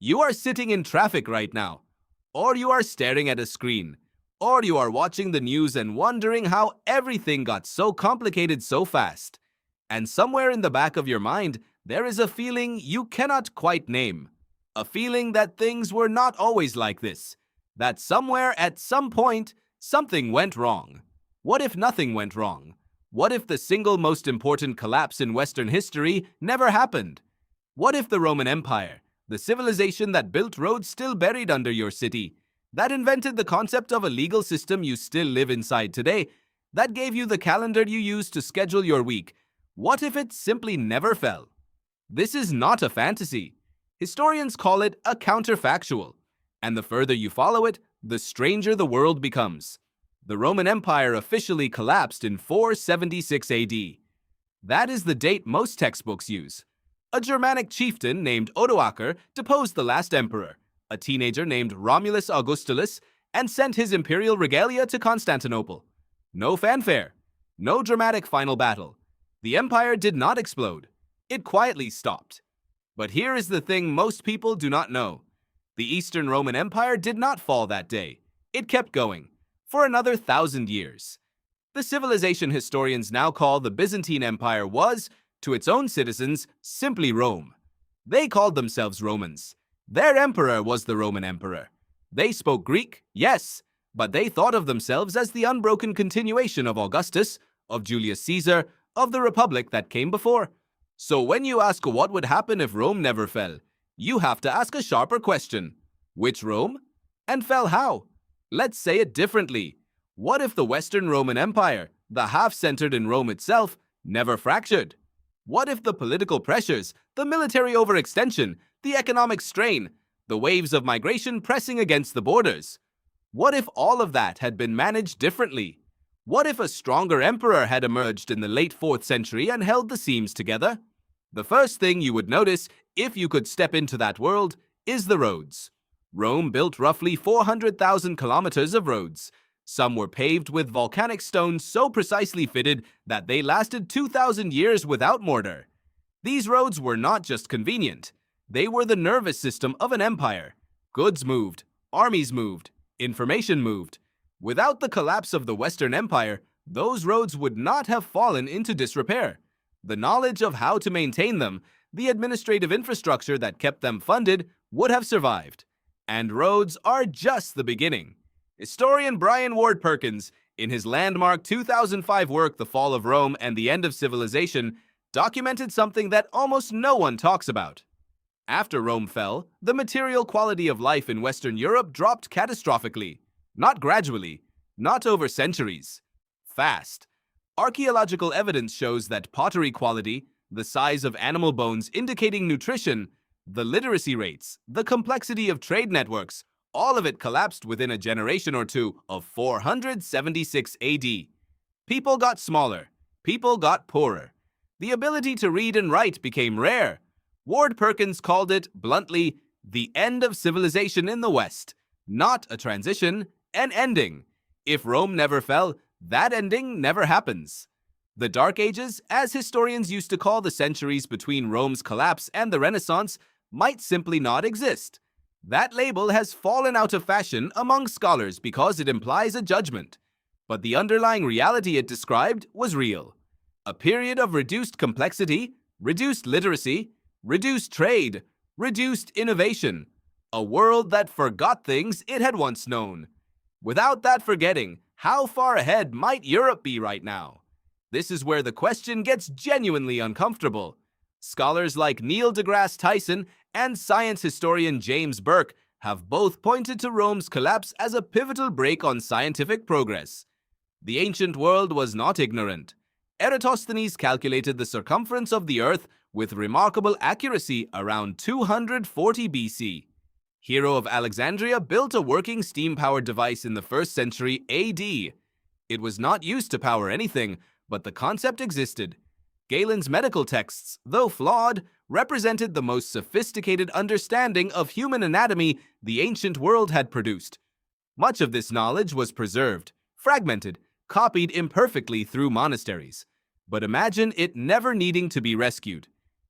You are sitting in traffic right now, or you are staring at a screen, or you are watching the news and wondering how everything got so complicated so fast. And somewhere in the back of your mind, there is a feeling you cannot quite name. A feeling that things were not always like this. That somewhere at some point, something went wrong. What if nothing went wrong? What if the single most important collapse in Western history never happened? What if the Roman Empire, the civilization that built roads still buried under your city, that invented the concept of a legal system you still live inside today, that gave you the calendar you use to schedule your week, what if it simply never fell? This is not a fantasy. Historians call it a counterfactual. And the further you follow it, the stranger the world becomes. The Roman Empire officially collapsed in 476 AD. That is the date most textbooks use. A Germanic chieftain named Odoacer deposed the last emperor, a teenager named Romulus Augustulus, and sent his imperial regalia to Constantinople. No fanfare, no dramatic final battle. The empire did not explode. It quietly stopped. But here is the thing most people do not know. The Eastern Roman Empire did not fall that day. It kept going, for another 1,000 years. The civilization historians now call the Byzantine Empire was, to its own citizens, simply Rome. They called themselves Romans. Their emperor was the Roman emperor. They spoke Greek, yes, but they thought of themselves as the unbroken continuation of Augustus, of Julius Caesar, of the republic that came before. So when you ask what would happen if Rome never fell, you have to ask a sharper question. Which Rome? And fell how? Let's say it differently. What if the Western Roman Empire, the half centered in Rome itself, never fractured? What if the political pressures, the military overextension, the economic strain, the waves of migration pressing against the borders? What if all of that had been managed differently? What if a stronger emperor had emerged in the late 4th century and held the seams together? The first thing you would notice, if you could step into that world, is the roads. Rome built roughly 400,000 kilometers of roads. Some were paved with volcanic stones so precisely fitted that they lasted 2,000 years without mortar. These roads were not just convenient. They were the nervous system of an empire. Goods moved, armies moved, information moved. Without the collapse of the Western Empire, those roads would not have fallen into disrepair. The knowledge of how to maintain them, the administrative infrastructure that kept them funded, would have survived. And roads are just the beginning. Historian Brian Ward Perkins, in his landmark 2005 work The Fall of Rome and the End of Civilization, documented something that almost no one talks about. After Rome fell, the material quality of life in Western Europe dropped catastrophically. Not gradually, not over centuries. Fast. Archaeological evidence shows that pottery quality, the size of animal bones indicating nutrition, the literacy rates, the complexity of trade networks, all of it collapsed within a generation or two of 476 AD. People got smaller. People got poorer. The ability to read and write became rare. Ward Perkins called it, bluntly, the end of civilization in the West. Not a transition, an ending. If Rome never fell, that ending never happens. The Dark Ages, as historians used to call the centuries between Rome's collapse and the Renaissance, might simply not exist. That label has fallen out of fashion among scholars because it implies a judgment. But the underlying reality it described was real. A period of reduced complexity, reduced literacy, reduced trade, reduced innovation. A world that forgot things it had once known. Without that forgetting, how far ahead might Europe be right now? This is where the question gets genuinely uncomfortable. Scholars like Neil deGrasse Tyson and science historian James Burke have both pointed to Rome's collapse as a pivotal break on scientific progress. The ancient world was not ignorant. Eratosthenes calculated the circumference of the Earth with remarkable accuracy around 240 BC. Hero of Alexandria built a working steam-powered device in the 1st century AD. It was not used to power anything, but the concept existed. Galen's medical texts, though flawed, represented the most sophisticated understanding of human anatomy the ancient world had produced. Much of this knowledge was preserved, fragmented, copied imperfectly through monasteries. But imagine it never needing to be rescued.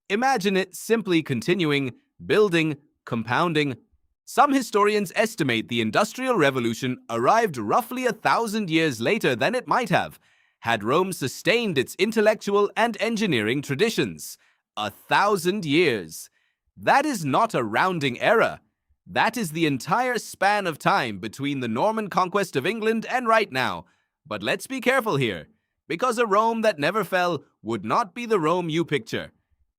Imagine it simply continuing, building, compounding. Some historians estimate the Industrial Revolution arrived roughly 1,000 years later than it might have, had Rome sustained its intellectual and engineering traditions. 1,000 years. That is not a rounding error. That is the entire span of time between the Norman conquest of England and right now. But let's be careful here, because a Rome that never fell would not be the Rome you picture.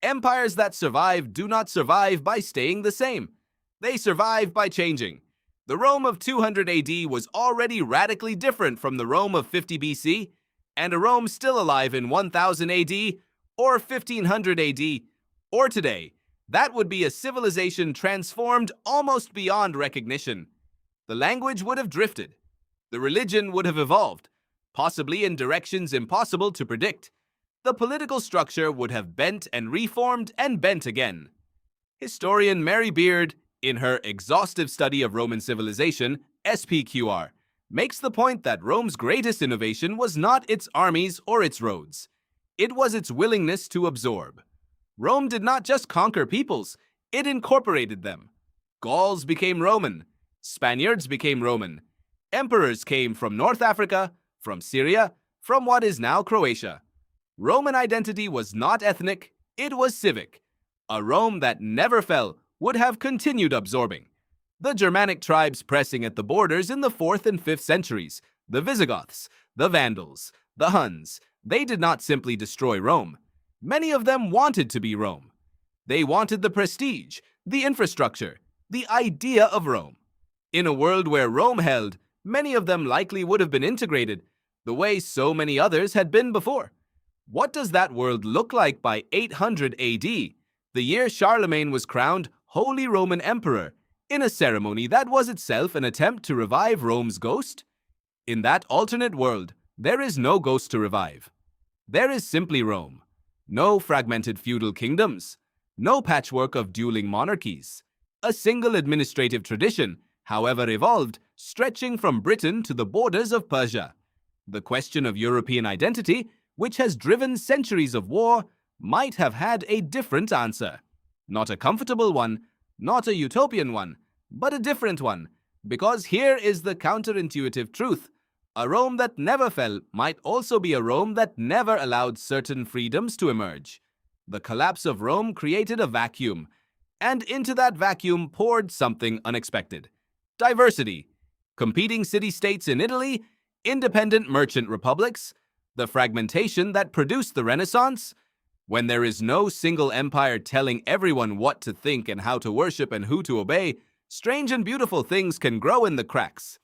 Empires that survive do not survive by staying the same. They survive by changing. The Rome of 200 AD was already radically different from the Rome of 50 BC, and a Rome still alive in 1000 AD, or 1500 AD, or today. That would be a civilization transformed almost beyond recognition. The language would have drifted. The religion would have evolved, possibly in directions impossible to predict. The political structure would have bent and reformed and bent again. Historian Mary Beard, in her exhaustive study of Roman civilization, SPQR, makes the point that Rome's greatest innovation was not its armies or its roads. It was its willingness to absorb. Rome did not just conquer peoples, it incorporated them. Gauls became Roman. Spaniards became Roman. Emperors came from North Africa, from Syria, from what is now Croatia. Roman identity was not ethnic, it was civic. A Rome that never fell would have continued absorbing. The Germanic tribes pressing at the borders in the 4th and 5th centuries, the Visigoths, the Vandals, the Huns, they did not simply destroy Rome. Many of them wanted to be Rome. They wanted the prestige, the infrastructure, the idea of Rome. In a world where Rome held, many of them likely would have been integrated, the way so many others had been before. What does that world look like by 800 AD, the year Charlemagne was crowned Holy Roman Emperor, in a ceremony that was itself an attempt to revive Rome's ghost? In that alternate world, there is no ghost to revive. There is simply Rome. No fragmented feudal kingdoms. No patchwork of dueling monarchies. A single administrative tradition, however evolved, stretching from Britain to the borders of Persia. The question of European identity, which has driven centuries of war, might have had a different answer. Not a comfortable one, not a utopian one, but a different one, because here is the counterintuitive truth. A Rome that never fell might also be a Rome that never allowed certain freedoms to emerge. The collapse of Rome created a vacuum, and into that vacuum poured something unexpected. Diversity. Competing city-states in Italy, independent merchant republics, the fragmentation that produced the Renaissance. When there is no single empire telling everyone what to think and how to worship and who to obey, strange and beautiful things can grow in the cracks.